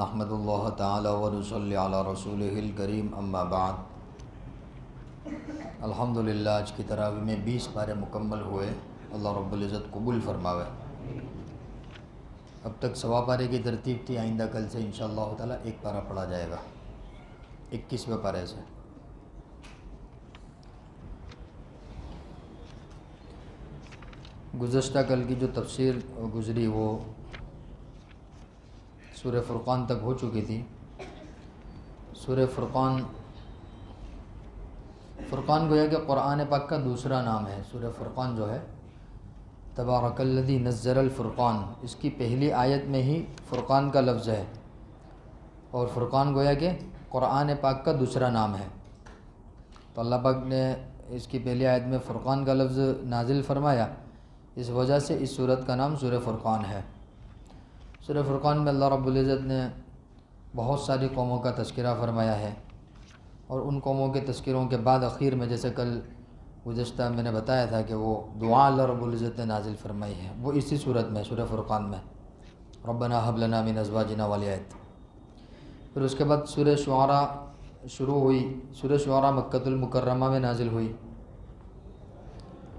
نحمد اللہ تعالی ونصلی علی رسولہ الکریم اما بعد۔ الحمدللہ آج کی تراویح میں 20 پارے مکمل ہوئے، اللہ رب العزت قبول فرماوے۔ اب تک 100 پارے کی ترتیب تھی، آئندہ کل سے انشاءاللہ تعالی ایک پارہ پڑھا جائے گا 21ویں پارے سے۔ گزشتہ کل کی جو تفسیر گزری وہ سورہ فرقان تک ہو چکی تھی۔ سورہ فرقان گویا کہ قرآن پاک کا دوسرا نام ہے۔ سورہ فرقان جو ہے تبارک الذی نزل الفرقان، اس کی پہلی آیت میں ہی فرقان کا لفظ ہے، اور فرقان گویا کہ قرآن پاک کا دوسرا نام ہے۔ تو اللہ پاک نے اس کی پہلی آیت میں فرقان کا لفظ نازل فرمایا، اس وجہ سے اس سورت کا نام سورہ فرقان ہے۔ سورہ فرقان میں اللہ رب العزت نے بہت ساری قوموں کا تذکرہ فرمایا ہے، اور ان قوموں کے تذکروں کے بعد اخیر میں جیسے کل گزشتہ میں نے بتایا تھا کہ وہ دعا اللہ رب العزت نے نازل فرمائی ہے، وہ اسی صورت میں سورہ فرقان میں ربنا ھب لنا من ازواجنا والی آیت۔ پھر اس کے بعد سورہ شعراء شروع ہوئی۔ سورہ شعراء مکۃ المکرمہ میں نازل ہوئی،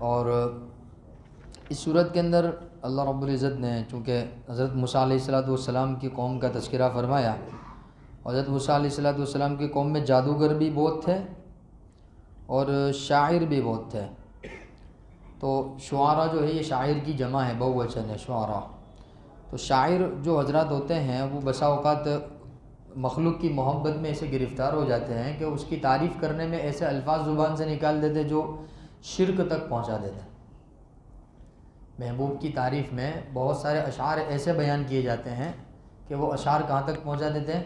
اور اس صورت کے اندر اللہ رب العزت نے چونکہ حضرت موسیٰ علیہ السلام کی قوم کا تذکرہ فرمایا، حضرت موسیٰ علیہ السلام کی قوم میں جادوگر بھی بہت تھے اور شاعر بھی بہت تھے۔ تو شعراء جو ہے یہ شاعر کی جمع ہے، بہووچن ہے شعراء۔ تو شاعر جو حضرات ہوتے ہیں وہ بسا اوقات مخلوق کی محبت میں ایسے گرفتار ہو جاتے ہیں کہ اس کی تعریف کرنے میں ایسے الفاظ زبان سے نکال دیتے جو شرک تک پہنچا دیتے۔ محبوب کی تعریف میں بہت سارے اشعار ایسے بیان کیے جاتے ہیں کہ وہ اشعار کہاں تک پہنچا دیتے ہیں؟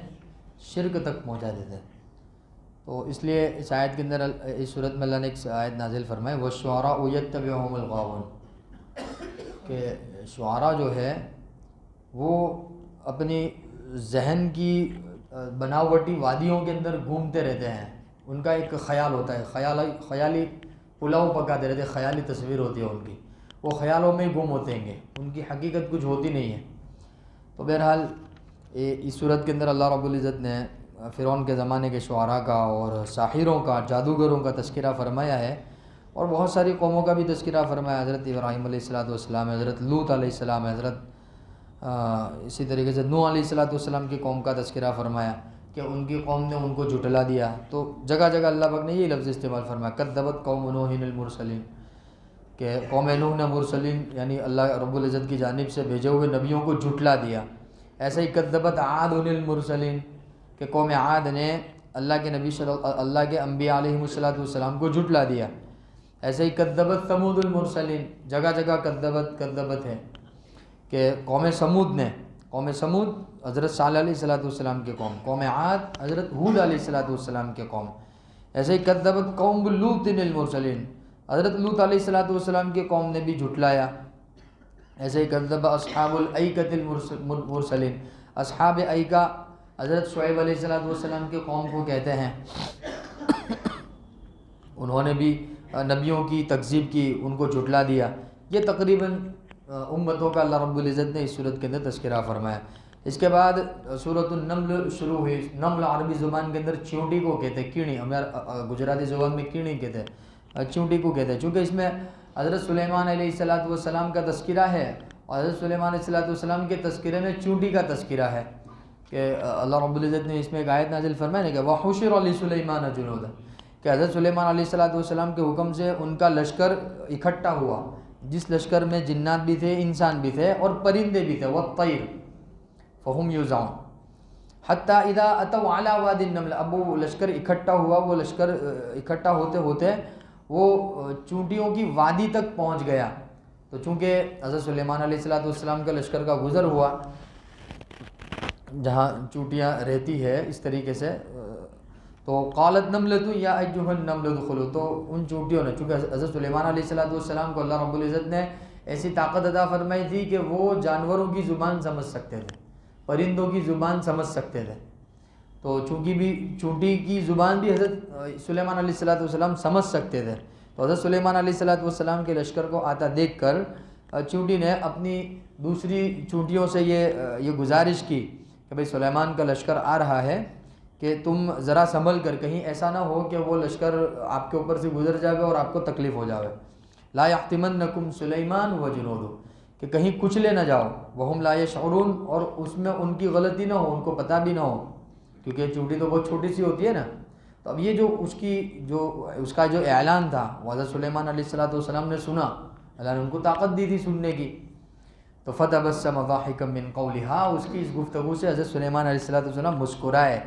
شرک تک پہنچا دیتے ہیں۔ تو اس لیے اس آیت کے اندر اس صورت میں اللہ نے ایک آیت نازل فرمائی وَالشُّعَرَاءُ يَتَّبِعُهُمُ الْغَاوُونَ، کہ شعراء جو ہے وہ اپنی ذہن کی بناوٹی وادیوں کے اندر گھومتے رہتے ہیں۔ ان کا ایک خیال ہوتا ہے، خیالی پلاؤ پکاتے رہتے ہیں، خیالی تصویر ہوتی ہے ان کی، وہ خیالوں میں ہی گم ہوتے ہیں گے، ان کی حقیقت کچھ ہوتی نہیں ہے۔ تو بہرحال اس صورت کے اندر اللہ رب العزت نے فرعون کے زمانے کے شعراء کا اور ساحروں کا، جادوگروں کا تذکرہ فرمایا ہے، اور بہت ساری قوموں کا بھی تذکرہ فرمایا۔ حضرت ابراہیم علیہ السلام، حضرت لوط علیہ السلام، اسی طریقے سے نوح علیہ السلام کی قوم کا تذکرہ فرمایا کہ ان کی قوم نے ان کو جھٹلا دیا۔ تو جگہ جگہ اللہ پاک نے یہ لفظ استعمال فرمایا کذبت قوم نوح المرسلین، کہ قوم نوح نے مرسلین یعنی اللہ رب العزت کی جانب سے بھیجے ہوئے نبیوں کو جھٹلا دیا۔ ایسے ہی کذبت عاد المرسلین، کہ قوم عاد نے اللہ کے نبی اللہ کے انبیاء علیہ السلام کو جھٹلا دیا۔ ایسے ہی کذبت ثمود المرسلین، جگہ جگہ کذبت ہے کہ قوم سمود حضرت صالح علیہ السلام کے قوم، قوم عاد حضرت ہود علیہ السلام کے قوم۔ ایسے ہی کذبت قوم لوط المرسلین، حضرت لوط علیہ السلام کی قوم نے بھی جھٹلایا۔ ایسے ہی کذب اصحاب الایکۃ المرسلین، اصحاب ایکہ حضرت شعیب علیہ السلام کے قوم کو کہتے ہیں، انہوں نے بھی نبیوں کی تکذیب کی، ان کو جھٹلا دیا۔ یہ تقریباً امتوں کا اللہ رب العزت نے اس صورت کے اندر تذکرہ فرمایا۔ اس کے بعد سورۃ النمل شروع ہوئی۔ نمل عربی زبان کے اندر چیونٹی کو کہتے ہیں، کیڑی، ہمارے گجراتی زبان میں کیڑی کہتے ہیں، چیونٹی کو کہتے ہیں، چونکہ اس میں حضرت سلیمان علیہ السلام کا تذکرہ ہے، اور حضرت سلیمان علیہ السلام کے تذکرے میں چیونٹی کا تذکرہ ہے، کہ اللہ رب العزت نے اس میں ایک آیت نازل فرمایا کہ وَحُشِرَ لِسُلَيْمَانَ جُنُودًا، کہ حضرت سلیمان علیہ السلام کے حکم سے ان کا لشکر اکٹھا ہوا، جس لشکر میں جنات بھی تھے، انسان بھی تھے، اور پرندے بھی تھے، وَالطَّيْرُ فَهُمْ يُوزَعُونَ حَتَّى إِذَا أَتَوْا عَلَى وَادِ النَّمْلِ، اب وہ لشکر اکٹھا ہوا، وہ لشکر اکٹھا ہوتے ہوتے وہ چونٹیوں کی وادی تک پہنچ گیا۔ تو چونکہ حضرت سلیمان علیہ السلام کا لشکر کا گزر ہوا جہاں چونٹیاں رہتی ہے اس طریقے سے، تو قالت نملۃ یا ایھا النمل ادخلوا، تو ان چونٹیوں نے، چونکہ حضرت سلیمان علیہ السلام کو اللہ رب العزت نے ایسی طاقت عطا فرمائی تھی کہ وہ جانوروں کی زبان سمجھ سکتے تھے، پرندوں کی زبان سمجھ سکتے تھے، تو چونٹی کی زبان بھی حضرت سلیمان علیہ السلام سمجھ سکتے تھے۔ تو حضرت سلیمان علیہ السلام کے لشکر کو آتا دیکھ کر چونٹی نے اپنی دوسری چونٹیوں سے یہ گزارش کی کہ بھئی سلیمان کا لشکر آ رہا ہے کہ تم ذرا سنبھل کر، کہیں ایسا نہ ہو کہ وہ لشکر آپ کے اوپر سے گزر جائے اور آپ کو تکلیف ہو جائے. لا یحتمنکم سلیمان و جنودہ، کہ کہیں کچھ لے نہ جاؤ، وہم لا یشعرون، اور اس میں ان کی غلطی نہ ہو، ان کو پتہ بھی نہ ہو، کیونکہ چونٹی تو بہت چھوٹی سی ہوتی ہے نا. تو اب یہ جو اس کا جو اعلان تھا وہ حضرت سلیمان علیہ السلام نے سنا، اللہ نے ان کو طاقت دی تھی سننے کی. تو فتبسم ضاحکا من قولہا، اس کی اس گفتگو سے حضرت سلیمان علیہ السلام مسکرائے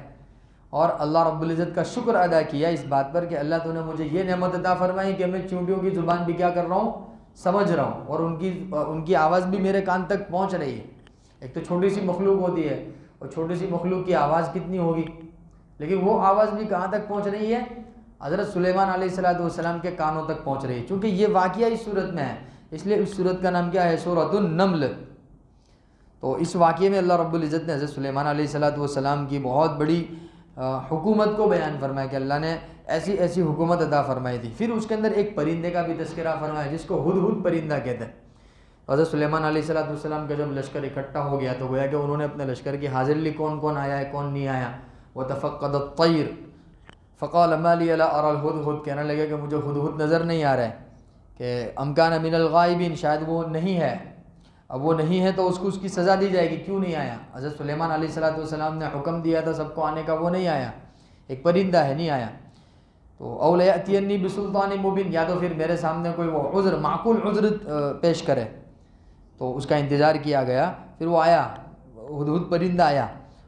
اور اللہ رب العزت کا شکر ادا کیا اس بات پر کہ اللہ تو نے مجھے یہ نعمت عطا فرمائی کہ میں چونٹیوں کی زبان بھی کیا کر رہا ہوں، سمجھ رہا ہوں، اور ان کی آواز بھی میرے کان تک پہنچ رہی ہے. ایک تو چھوٹی سی مخلوق ہوتی ہے، اور چھوٹی سی مخلوق کی آواز کتنی ہوگی، لیکن وہ آواز بھی کہاں تک پہنچ رہی ہے؟ حضرت سلیمان علیہ السلام کے کانوں تک پہنچ رہی ہے. چونکہ یہ واقعہ اس صورت میں ہے، اس لیے اس صورت کا نام کیا ہے؟ سورۃ النمل. تو اس واقعے میں اللہ رب العزت نے حضرت سلیمان علیہ السلام کی بہت بڑی حکومت کو بیان فرمایا کہ اللہ نے ایسی ایسی حکومت عطا فرمائی تھی. پھر اس کے اندر ایک پرندے کا بھی تذکرہ فرمایا جس کو ہدہد پرندہ کہتے ہیں. حضرت سلیمان علیہ السلام کا جب لشکر اکٹھا ہو گیا تو گویا کہ انہوں نے اپنے لشکر کی حاضر لی کون کون آیا ہے کون نہیں آیا. وتفقد الطیر فقال ما لی لا ارى الهدهد، کہنے لگے کہ مجھے ہدہد نظر نہیں آ رہا ہے، کہ ام کان من الغائبین، شاید وہ نہیں ہے. اب وہ نہیں ہے تو اس کو اس کی سزا دی جائے گی، کیوں نہیں آیا؟ حضرت سلیمان علیہ السلام نے حکم دیا تھا سب کو آنے کا، وہ نہیں آیا، ایک پرندہ ہے نہیں آیا. تو او لیأتینی بسلطان مبین، یا تو پھر میرے سامنے کوئی وہ عذر، معقول عذر پیش کرے. تو اس کا انتظار کیا گیا، پھر وہ آیا، ہدہد پرندہ آیا،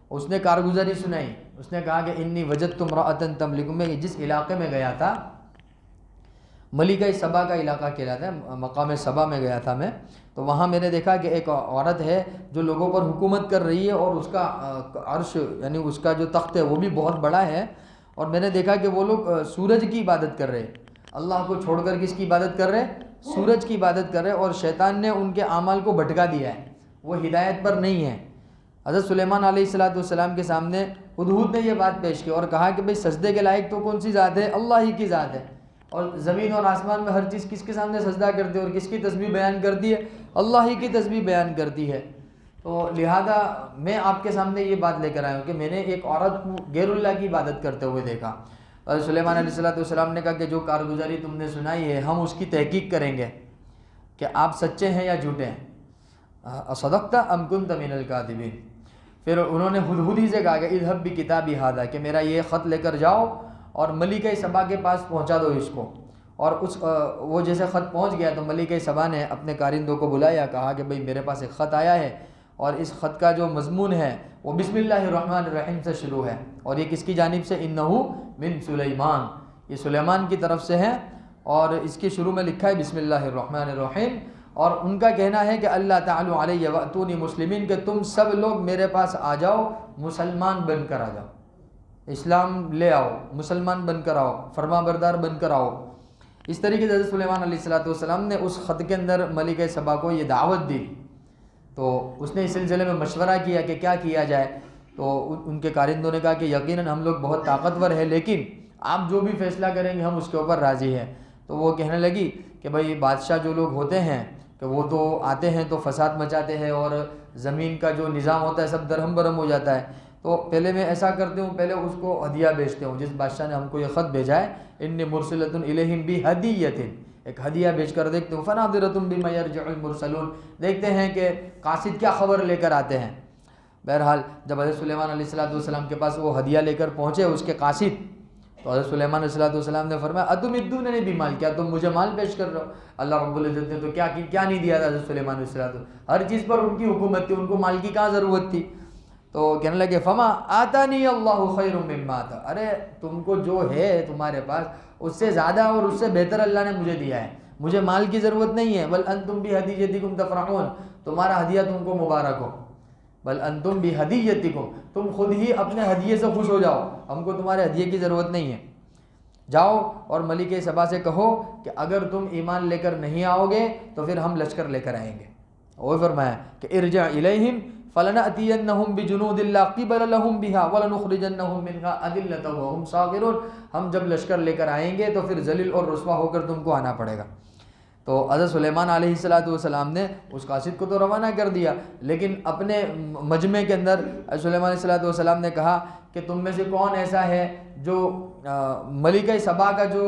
اس نے کارگزاری سنائی. اس نے کہا کہ انی وجدت امرأۃ تملکہم، میں جس علاقے میں گیا تھا، ملکہ سبا کا علاقہ کہلاتا ہے، مقام سبا میں گیا تھا میں، تو وہاں میں نے دیکھا کہ ایک عورت ہے جو لوگوں پر حکومت کر رہی ہے، اور اس کا عرش یعنی اس کا جو تخت ہے وہ بھی بہت بڑا ہے. اور میں نے دیکھا کہ وہ لوگ سورج کی عبادت کر رہے، اللہ کو چھوڑ کر کس کی عبادت کر رہے؟ سورج کی عبادت کر رہے، اور شیطان نے ان کے اعمال کو بھٹکا دیا ہے، وہ ہدایت پر نہیں ہے. حضرت سلیمان علیہ السلام کے سامنے ہدہد نے یہ بات پیش کی اور کہا کہ بھئی سجدے کے لائق تو کون سی ذات ہے؟ اللہ ہی کی ذات ہے. اور زمین اور آسمان میں ہر چیز کس کے سامنے سجدہ کرتی ہے اور کس کی تسبیح بیان کرتی ہے؟ اللہ ہی کی تسبیح بیان کرتی ہے. تو لہذا میں آپ کے سامنے یہ بات لے کر آیا ہوں کہ میں نے ایک عورت کو غیر اللہ کی عبادت کرتے ہوئے دیکھا. اور سلیمان علیہ السلام نے کہا کہ جو کارگزاری تم نے سنائی ہے ہم اس کی تحقیق کریں گے کہ آپ سچے ہیں یا جھوٹے ہیں. اصدقت ام کنت من الکاذبین. پھر انہوں نے ہدہد ہی سے کہا کہ اذهب بکتابی ھذا، کہ میرا یہ خط لے کر جاؤ اور ملکہ سبا کے پاس پہنچا دو اس کو. اور وہ جیسے خط پہنچ گیا تو ملکہ سبا نے اپنے کارندوں کو بلایا، کہا کہ بھئی میرے پاس ایک خط آیا ہے اور اس خط کا جو مضمون ہے وہ بسم اللہ الرحمن الرحیم سے شروع ہے، اور یہ کس کی جانب سے؟ انہو من سلیمان، یہ سلیمان کی طرف سے ہے، اور اس کے شروع میں لکھا ہے بسم اللہ الرحمن الرحیم. اور ان کا کہنا ہے کہ اللہ تعالی علیہ واتونی مسلمین، کہ تم سب لوگ میرے پاس آ جاؤ، مسلمان بن کر آ جاؤ، اسلام لے آؤ، مسلمان بن کر آؤ، فرما بردار بن کر آؤ. اس طریقے سے حضرت سلیمان علیہ السلام نے اس خط کے اندر ملکہ سبا کو یہ دعوت دی. تو اس نے اس سلسلے میں مشورہ کیا کہ کیا کیا جائے. تو ان کے کارندوں نے کہا کہ یقیناً ہم لوگ بہت طاقتور ہیں، لیکن آپ جو بھی فیصلہ کریں گے ہم اس کے اوپر راضی ہیں. تو وہ کہنے لگی کہ بھئی بادشاہ جو لوگ ہوتے ہیں کہ وہ تو آتے ہیں تو فساد مچاتے ہیں اور زمین کا جو نظام ہوتا ہے سب درہم برہم ہو جاتا ہے. تو پہلے میں ایسا کرتی ہوں، پہلے اس کو ہدیہ بیچتے ہوں، جس بادشاہ نے ہم کو یہ خط بھیجا ہے، انی مرسلۃ الیہم بہدیۃ، ایک ہدیہ بیچ کر دیکھتے ہوں. فناظرۃ بما یرجع المرسلون، دیکھتے ہیں کہ قاصد کیا خبر لے کر آتے ہیں. بہرحال جب حضرت سلیمان علیہ السلام کے پاس وہ ہدیہ لے کر پہنچے اس کے قاصد، تو حضرت سلیمان علیہ السلام نے فرمایا اتمدوننی بمال، کیا تم مجھے مال پیش کر رہے ہو؟ اللہ رب العزت نے تو کیا نہیں دیا تھا حضرت سلیمان علیہ السلام، ہر چیز پر ان کی حکومت تھی، ان کو مال کی کہاں ضرورت تھی. تو کہنے لگے فما آتانی اللہ خیر مما آتا، ارے تم کو جو ہے تمہارے پاس اس سے زیادہ اور اس سے بہتر اللہ نے مجھے دیا ہے، مجھے مال کی ضرورت نہیں ہے. بل انتم بہدیتکم تفرحون، تمہارا ہدیہ تم کو مبارک ہو. بل انتم بہدیتکم، تم خود ہی اپنے ہدیے سے خوش ہو جاؤ، ہم کو تمہارے ہدیے کی ضرورت نہیں ہے. جاؤ اور ملکہ سبا سے کہو کہ اگر تم ایمان لے کر نہیں آؤ گے تو پھر ہم لشکر لے کر آئیں گے. وہ فرمایا کہ ارجع الیہم فلنأتینہم بجنود لا قبل لہم بہا ولنخرجنہم منہا اذلۃ وہم صاغرون، ہم جب لشکر لے کر آئیں گے تو پھر ذلیل اور رسوا ہو کر تم کو آنا پڑے گا. تو حضرت سلیمان علیہ السلام نے اس قاصد کو تو روانہ کر دیا، لیکن اپنے مجمع کے اندر سلیمان علیہ السلام نے کہا کہ تم میں سے کون ایسا ہے جو ملکہ سبا کا جو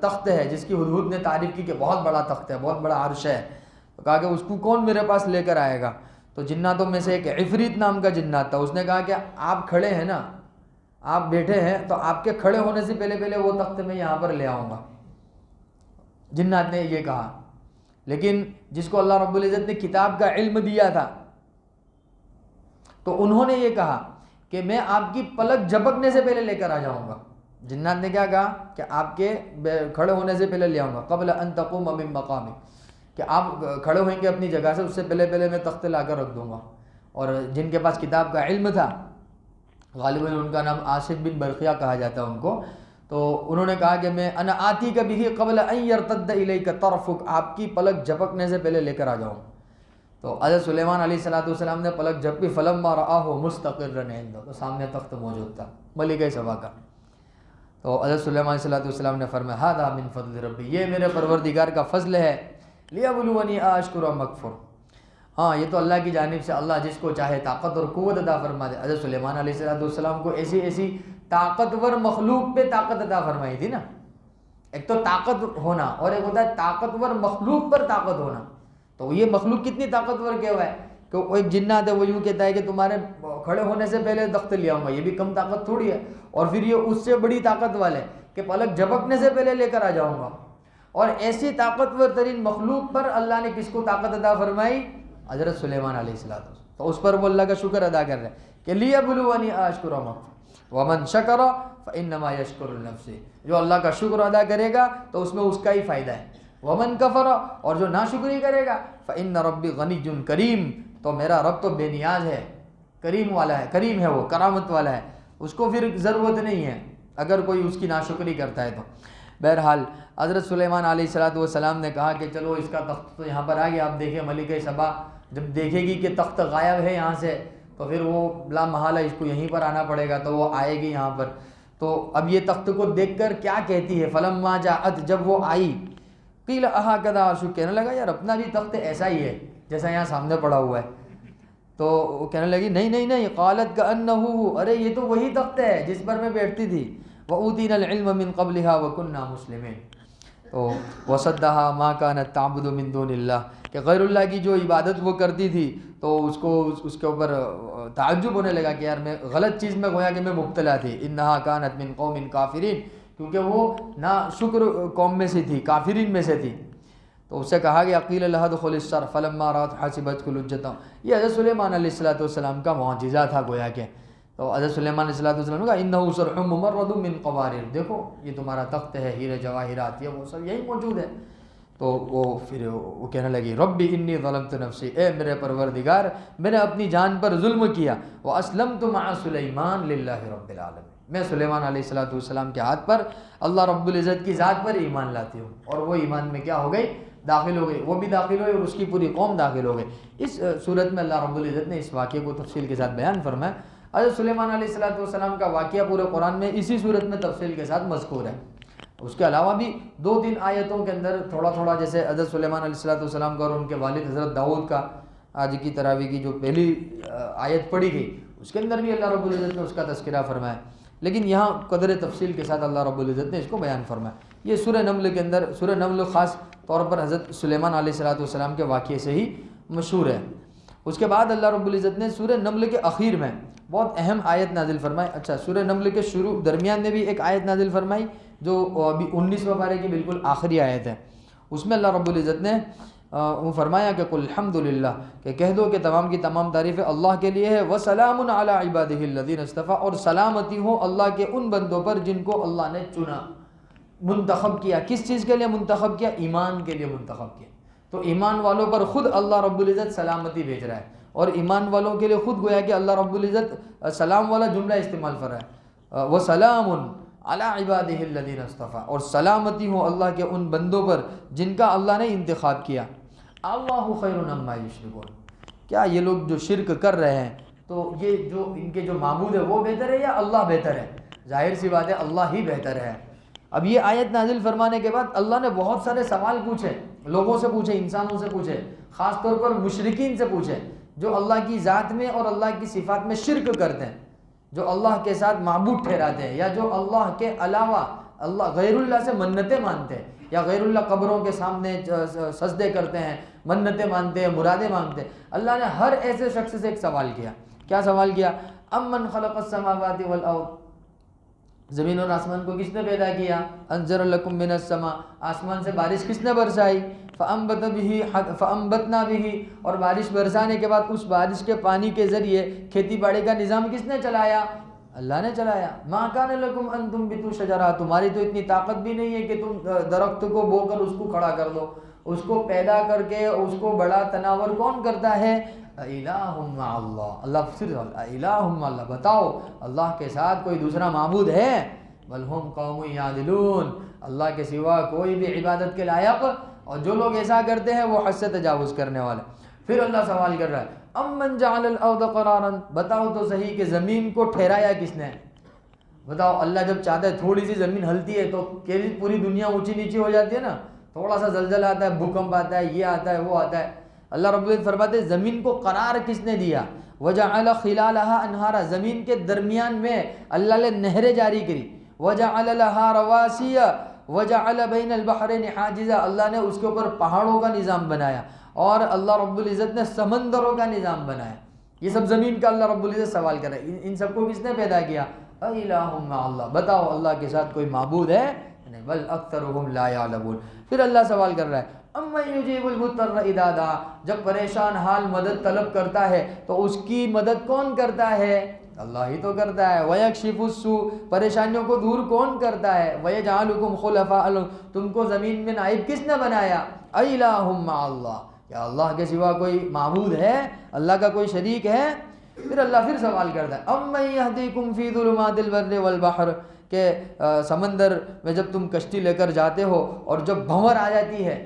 تخت ہے، جس کی ہدہد نے تعریف کی کہ بہت بڑا تخت ہے، بہت بڑا عرش ہے، تو کہا کہ اس کو کون میرے پاس لے کر آئے گا؟ تو جناتوں میں سے ایک عفریت نام کا جنات تھا، اس نے کہا کہ آپ کھڑے ہیں نا، آپ بیٹھے ہیں، تو آپ کے کھڑے ہونے سے پہلے وہ تخت میں یہاں پر لے آؤں گا۔ جنات نے یہ کہا، لیکن جس کو اللہ رب العزت نے کتاب کا علم دیا تھا تو انہوں نے یہ کہا کہ میں آپ کی پلک جھپکنے سے پہلے لے کر آ جاؤں گا۔ جنات نے کیا کہا کہ آپ کے کھڑے ہونے سے پہلے لے آؤں گا، قبل ان تقوم من مقامک، کہ آپ کھڑے ہوئیں گے اپنی جگہ سے، اس سے پہلے میں تخت لا کر رکھ دوں گا۔ اور جن کے پاس کتاب کا علم تھا، غالباً ان کا نام آصف بن برقیہ کہا جاتا ہے ان کو، تو انہوں نے کہا کہ میں انا آتی کا بھی قبل ان یرتد الیک طرفک، آپ کی پلک جھپکنے سے پہلے لے کر آ جاؤں۔ تو حضرت سلیمان علیہ السلام نے پلک جھپکی، فلما رآہ مستقرا عنده، تو سامنے تخت موجود تھا ملکہ سبا کا۔ تو حضرت سلیمان علیہ السلام نے فرمایا ھذا من فضل ربی، یہ میرے پروردگار کا فضل ہے، لیبلونی اشکر ام اکفر، ہاں یہ تو اللہ کی جانب سے اللہ جس کو چاہے طاقت اور قوت عطا فرما دے۔ حضرت سلیمان علیہ السلام کو ایسی طاقتور مخلوق پہ طاقت عطا فرمائی تھی نا، ایک تو طاقت ہونا اور ایک ہوتا ہے طاقتور مخلوق پر طاقت ہونا۔ تو یہ مخلوق کتنی طاقتور کیا ہوا ہے کہ وہ ایک جنات ہے، وہ یوں کہتا ہے کہ تمہارے کھڑے ہونے سے پہلے تخت لے آؤں گا، یہ بھی کم طاقت تھوڑی ہے، اور پھر یہ اس سے بڑی طاقت والے کہ پلک جھپکنے سے پہلے لے کر آ جاؤں گا۔ اور ایسی طاقتور ترین مخلوق پر اللہ نے کس کو طاقت عطا فرمائی؟ حضرت سلیمان علیہ السلام۔ تو اس پر وہ اللہ کا شکر ادا کر رہے ہیں کہ لیبلونی اشکر ام اکفر ومن شکر فانما یشکر لنفسہ، جو اللہ کا شکر ادا کرے گا تو اس میں اس کا ہی فائدہ ہے، ومن کفر، اور جو ناشکری کرے گا فان ربی غنی کریم، تو میرا رب تو بے نیاز ہے، کریم والا ہے، کریم ہے، وہ کرامت والا ہے، اس کو پھر ضرورت نہیں ہے اگر کوئی اس کی ناشکری کرتا ہے تو۔ بہرحال حضرت سلیمان علیہ السلام نے کہا کہ چلو اس کا تخت تو یہاں پر آ گیا، آپ دیکھیں ملکہ سبا جب دیکھے گی کہ تخت غائب ہے یہاں سے تو پھر وہ لا محالہ اس کو یہیں پر آنا پڑے گا، تو وہ آئے گی یہاں پر۔ تو اب یہ تخت کو دیکھ کر کیا کہتی ہے؟ فلما جاءت، جب وہ آئی، قیل اھکذا عرشک، کہنے لگا یار اپنا بھی تخت ایسا ہی ہے جیسا یہاں سامنے پڑا ہوا ہے۔ تو وہ کہنے لگی نہیں، قالت کأنہ، ارے یہ تو وہی تخت ہے جس پر میں بیٹھتی تھی، وأوتینا العلم من قبلها وكنا مسلمین۔ تو وصدها ما كانت تعبد من دون اللہ، کہ غیر اللہ کی جو عبادت وہ کرتی تھی تو اس کے اوپر تعجب ہونے لگا کہ یار میں غلط چیز میں گویا کہ میں مبتلا تھی۔ انہا كانت من قوم کافرین، کیونکہ وہ نا شکر قوم میں سے تھی، کافرین میں سے تھی۔ تو اس سے کہا گیا قیل لها ادخل الصرح فلما رأت حسبته لجة، یہ حضرت سلیمان علیہ السلام کا معجزہ تھا گویا کہ۔ تو حضرت سلیمان علیہ السلام نے کہا انه صرح ممرد من قواریر، دیکھو یہ تمہارا تخت ہے، ہیرے جواہرات یہ وہ سب یہی موجود ہے۔ تو وہ پھر وہ کہنے لگی ربی انی ظلمت نفسی، اے میرے پروردگار میں نے اپنی جان پر ظلم کیا، واسلمت مع سلیمان للہ رب العالمین، میں سلیمان علیہ السلام کے ہاتھ پر اللہ رب العزت کی ذات پر ایمان لاتی ہوں۔ اور وہ ایمان میں کیا ہو گئی؟ داخل ہو گئی، وہ بھی داخل ہوئی اور اس کی پوری قوم داخل ہو گئی۔ اس صورت میں اللہ رب العزت نے اس واقعے کو تفصیل کے ساتھ بیان فرمایا۔ حضرت سلیمان علیہ السلام کا واقعہ پورے قرآن میں اسی صورت میں تفصیل کے ساتھ مذکور ہے۔ اس کے علاوہ بھی 2-3 آیتوں کے اندر تھوڑا جیسے حضرت سلیمان علیہ السلام کا اور ان کے والد حضرت داؤد کا، آج کی تراویح کی جو پہلی آیت پڑھی گئی اس کے اندر بھی اللہ رب العزت نے اس کا تذکرہ فرمایا، لیکن یہاں قدر تفصیل کے ساتھ اللہ رب العزت نے اس کو بیان فرمایا۔ یہ سورہ نمل کے اندر، سورہ نمل خاص طور پر حضرت سلیمان علیہ السلام کے واقعے سے ہی مشہور ہے۔ اس کے بعد اللہ رب العزت نے سورہ نمل کے اخیر میں بہت اہم آیت نازل فرمائی۔ اچھا، سورہ نمل کے درمیان میں بھی ایک آیت نازل فرمائی جو ابھی 19 پارے کی بالکل آخری آیت ہے۔ اس میں اللہ رب العزت نے وہ فرمایا کہ قل الحمدللہ، کہ کہہ دو کہ تمام کی تمام تعریفیں اللہ کے لیے ہے، وسلام علی عبادہ الذین اصطفیٰ، اور سلامتی ہو اللہ کے ان بندوں پر جن کو اللہ نے چنا، منتخب کیا۔ کس چیز کے لیے منتخب کیا؟ ایمان کے لیے منتخب کیا۔ تو ایمان والوں پر خود اللہ رب العزت سلامتی بھیج رہا ہے، اور ایمان والوں کے لیے خود گویا کہ اللہ رب العزت سلام والا جملہ استعمال کر رہا ہے، وسلام علی عبادہ الذین اصطفیٰ، اور سلامتی ہو اللہ کے ان بندوں پر جن کا اللہ نے انتخاب کیا۔ اللہ خیر عما یشرکون، کیا یہ لوگ جو شرک کر رہے ہیں تو یہ جو ان کے جو معبود ہے وہ بہتر ہے یا اللہ بہتر ہے؟ ظاہر سی بات ہے اللہ ہی بہتر ہے۔ اب یہ آیت نازل فرمانے کے بعد اللہ نے بہت سارے سوال پوچھے لوگوں سے پوچھے، انسانوں سے پوچھے، خاص طور پر مشرکین سے پوچھے جو اللہ کی ذات میں اور اللہ کی صفات میں شرک کرتے ہیں، جو اللہ کے ساتھ معبود ٹھہراتے ہیں، یا جو اللہ کے علاوہ اللہ غیر اللہ سے منتیں مانتے ہیں، یا غیر اللہ قبروں کے سامنے سجدے کرتے ہیں، منتیں مانتے ہیں، مرادیں مانگتے ہیں۔ اللہ نے ہر ایسے شخص سے ایک سوال کیا، کیا سوال کیا؟ امن خلق السماوات والارض، زمین اور آسمان کو کس نے پیدا کیا؟ انزل لکم من السماء، آسمان سے بارش کس نے برسائی؟ فانبتنا به، اور بارش برسانے کے بعد اس بارش کے پانی کے ذریعے کھیتی باڑی کا نظام کس نے چلایا؟ اللہ نے چلایا۔ ما کان لکم ان تنبتوا شجرا، تمہاری تو اتنی طاقت بھی نہیں ہے کہ تم درخت کو بو کر اس کو کھڑا کر دو، اس کو پیدا کر کے اس کو بڑا تناور کون کرتا ہے؟ الہ مع اللہ، اللہ پھر الہ مع اللہ، بتاؤ اللہ کے ساتھ کوئی دوسرا معبود ہے؟ بل ہم قوم یعدلون، اللہ کے سوا کوئی بھی عبادت کے لائق، اور جو لوگ ایسا کرتے ہیں وہ حد سے تجاوز کرنے والے۔ پھر اللہ سوال کر رہا ہے امن جعل الارض قرارا، بتاؤ تو صحیح کہ زمین کو ٹھہرایا کس نے؟ بتاؤ، اللہ جب چاہتا ہے تھوڑی سی زمین ہلتی ہے تو پوری دنیا اونچی نیچی ہو جاتی ہے نا، تھوڑا سا زلزلہ آتا ہے، بھوکمپ آتا ہے، یہ آتا ہے، وہ آتا ہے۔ اللہ رب العزت فرماتے ہیں زمین کو قرار کس نے دیا؟ وجعل خلالها انہارا، زمین کے درمیان میں اللہ نے نہریں جاری کری۔ وجعل لها رواسي وجعل بین البحرین حاجزا، اللہ نے اس کے اوپر پہاڑوں کا نظام بنایا، اور اللہ رب العزت نے سمندروں کا نظام بنایا۔ یہ سب زمین کا اللہ رب العزت سوال کر رہا ہے، ان سب کو کس نے پیدا کیا؟ الہ مع اللہ، بتاؤ اللہ کے ساتھ کوئی معبود ہے؟ نہیں، بل اکثرهم لا يعلمون۔ پھر اللہ سوال کر رہا ہے امن یجیب المضطر اذا دعا، جب پریشان حال مدد طلب کرتا ہے تو اس کی مدد کون کرتا ہے؟ اللہ ہی تو کرتا ہے۔ وَيَكْشِفُ السُّوءَ، پریشانیوں کو دور کون کرتا ہے؟ وَيَجْعَلُكُمْ خُلَفَاءَ الْأَرْضِ، تم کو زمین میں نائب کس نے بنایا؟ الہ مع اللہ، کیا اللہ کے سوا کوئی معبود ہے؟ اللہ کا کوئی شریک ہے؟ پھر اللہ پھر سوال کرتا ہے امن یہدیکم فی ظلمات البر والبحر، کہ سمندر میں جب تم کشتی لے کر جاتے ہو اور جب بھنور آ جاتی ہے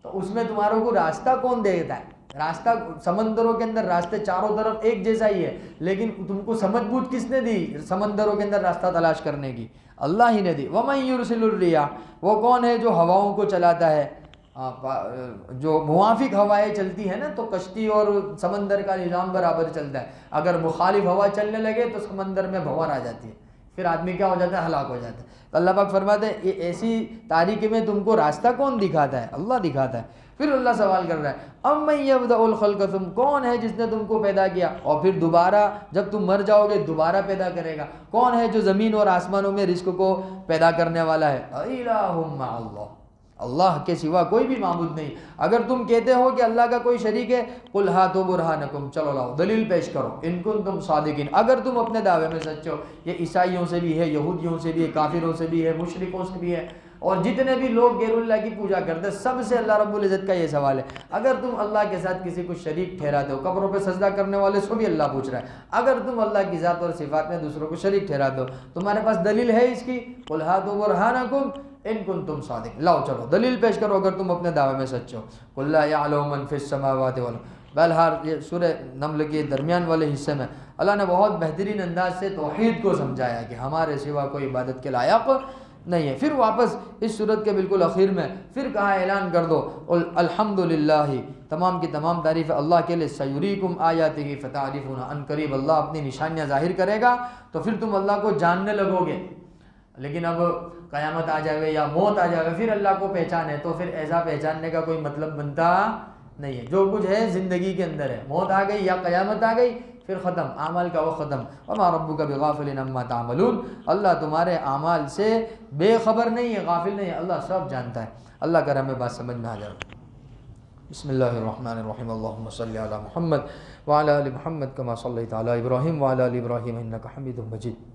تو اس میں تمہاروں کو راستہ کون دیتا ہے؟ راستہ سمندروں کے اندر راستے چاروں طرف ایک جیسا ہی ہے، لیکن تم کو سمجھ بوجھ کس نے دی سمندروں کے اندر راستہ تلاش کرنے کی؟ اللہ ہی نے دی۔ وَمَن يُرْسِلُ الرِّيَاحَ، وہ کون ہے جو ہواؤں کو چلاتا ہے؟ جو موافق ہوائیں چلتی ہیں نا تو کشتی اور سمندر کا نظام برابر چلتا ہے، اگر مخالف ہوا چلنے لگے تو سمندر میں بھنور آ جاتی ہے، پھر آدمی کیا ہو جاتا ہے؟ ہلاک ہو جاتا ہے۔ تو اللہ پاک فرماتے ہیں یہ ایسی تاریکی میں تم کو راستہ کون دکھاتا ہے؟ اللہ دکھاتا ہے۔ پھر اللہ سوال کر رہا ہے امن یبدأ الخلق، تم کون ہے جس نے تم کو پیدا کیا اور پھر دوبارہ جب تم مر جاؤ گے دوبارہ پیدا کرے گا؟ کون ہے جو زمین اور آسمانوں میں رزق کو پیدا کرنے والا ہے؟ الہ مع اللہ، اللہ کے سوا کوئی بھی معبود نہیں۔ اگر تم کہتے ہو کہ اللہ کا کوئی شریک ہے، قل ہاتوا برہانکم، چلو لاؤ دلیل پیش کرو، ان کنتم صادقین، اگر تم اپنے دعوے میں سچے ہو۔ یہ عیسائیوں سے بھی ہے، یہودیوں سے بھی ہے، کافروں سے بھی ہے، مشرکوں سے بھی ہے، اور جتنے بھی لوگ غیر اللہ کی پوجا کرتے ہیں سب سے اللہ رب العزت کا یہ سوال ہے، اگر تم اللہ کے ساتھ کسی کو شریک ٹھہراتے ہو، قبروں پہ سجدہ کرنے والے سے بھی اللہ پوچھ رہا ہے، اگر تم اللہ کی ذات اور صفات میں دوسروں کو شریک ٹھہراتے ہو تمہارے پاس دلیل ہے اس کی؟ قل ہاتوا برہانکم ان کنتم صادقین، لاؤ چلو دلیل پیش کرو اگر تم اپنے دعوے میں سچے ہو۔ قل لا یعلم من فی السماوات والارض، بہرحال یہ سورہ نمل کے درمیان والے حصے میں اللہ نے بہت بہترین انداز سے توحید کو سمجھایا کہ ہمارے سوا کوئی عبادت کے لائق نہیں ہے۔ پھر واپس اس صورت کے بالکل اخیر میں پھر کہا اعلان کر دو الحمدللہ، تمام کی تمام تعریف اللہ کے لیے، سیریکم آیاتہ فتعرفون، ان قریب اللہ اپنی نشانیاں ظاہر کرے گا تو پھر تم اللہ کو جاننے لگو گے۔ لیکن اب قیامت آ جائے یا موت آ جائے پھر اللہ کو پہچانے تو پھر ایسا پہچاننے کا کوئی مطلب بنتا نہیں ہے۔ جو کچھ ہے زندگی کے اندر ہے، موت آ گئی یا قیامت آ گئی پھر ختم، اعمال کا وہ ختم۔ وما ربک بغافل عما تعملون، اللہ تمہارے اعمال سے بے خبر نہیں ہے، غافل نہیں ہے، اللہ سب جانتا ہے۔ اللہ کر ہمیں بات سمجھ میں آ جائے۔ بسم اللہ الرحمن الرحیم، اللہم صلی علی محمد وعلی آل محمد کما صلیت علی ابراہیم وعلی آل ابراہیم انک حمید مجید۔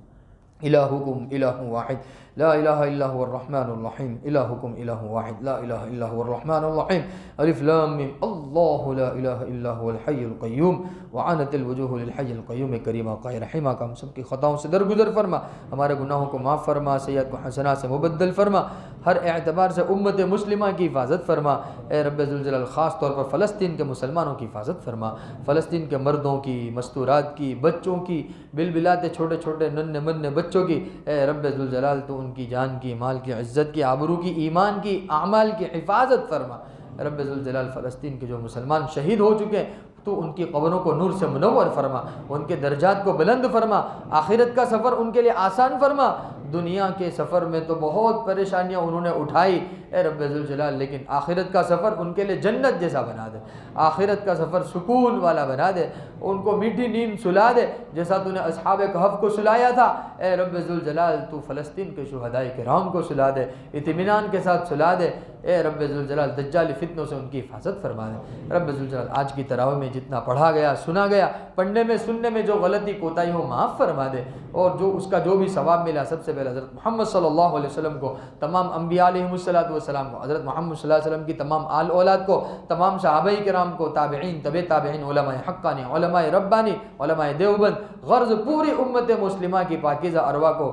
الہکم الہ واحد لا الہ الا هو الرحمن الرحیم، الہکم الہ واحد لا الہ الا هو الرحمن الرحیم، الف لام میم، اللہ لا الہ الا هو الحی القیوم وعنت الوجوہ للحی القیوم کریم آقا رحمہ کا ہم سب کی خطاؤں سے درگزر فرما، ہمارے گناہوں کو معاف فرما، سیئات کو حسنات سے مبدل فرما، ہر اعتبار سے امت مسلمہ کی حفاظت فرما۔ اے رب ذوالجلال، خاص طور پر فلسطین کے مسلمانوں کی حفاظت فرما، فلسطین کے مردوں کی، مستورات کی، بچوں کی، بلبلاتے چھوٹے چھوٹے ننھے منھے بچوں کی، اے رب ذوالجلال تو ان کی جان کی، مال کی، عزت کی، آبرو کی، ایمان کی، اعمال کی حفاظت فرما۔ رب ذوالجلال فلسطین کے جو مسلمان شہید ہو چکے ہیں تو ان کی قبروں کو نور سے منور فرما، ان کے درجات کو بلند فرما، آخرت کا سفر ان کے لیے آسان فرما۔ دنیا کے سفر میں تو بہت پریشانیاں انہوں نے اٹھائی اے رب ذوالجلال، لیکن آخرت کا سفر ان کے لیے جنت جیسا بنا دے، آخرت کا سفر سکون والا بنا دے، ان کو میٹھی نیند سلا دے جیسا تو نے اصحاب کہف کو سلایا تھا۔ اے رب ذوالجلال تو فلسطین کے شہدائے کرام کو سلا دے، اطمینان کے ساتھ سلا دے۔ اے رب ذوالجلال دجالی فتنوں سے ان کی حفاظت فرما دے۔ رب ذوالجلال آج کی تراویح میں جتنا پڑھا گیا سنا گیا، پڑھنے میں سننے میں جو غلطی کوتاہی ہو معاف فرما دے، اور جو اس کا جو بھی ثواب ملا سب سے پہلے حضرت محمد صلی اللہ علیہ وسلم کو، تمام انبیاء علیہم السلام کو، حضرت محمد صلی اللہ علیہ وسلم کی تمام آل اولاد کو، تمام صحابہ کرام کو، تابعین، تبع تابعین، علماء حقانی، علماء ربانی، علماء دیوبند، غرض پوری امت مسلمہ کی پاکیزہ ارواح کو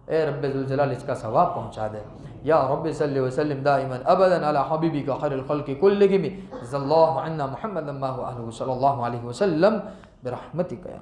اے رب ذوالجلال اس کا ثواب پہنچا دے۔ یا رب صلی وسلم دائما ابدا علی حبیبک خیر الخلق کلہم، جزا اللہ عنا محمد ما هو اہلہ صلی اللہ علیہ وسلم برحمتک یا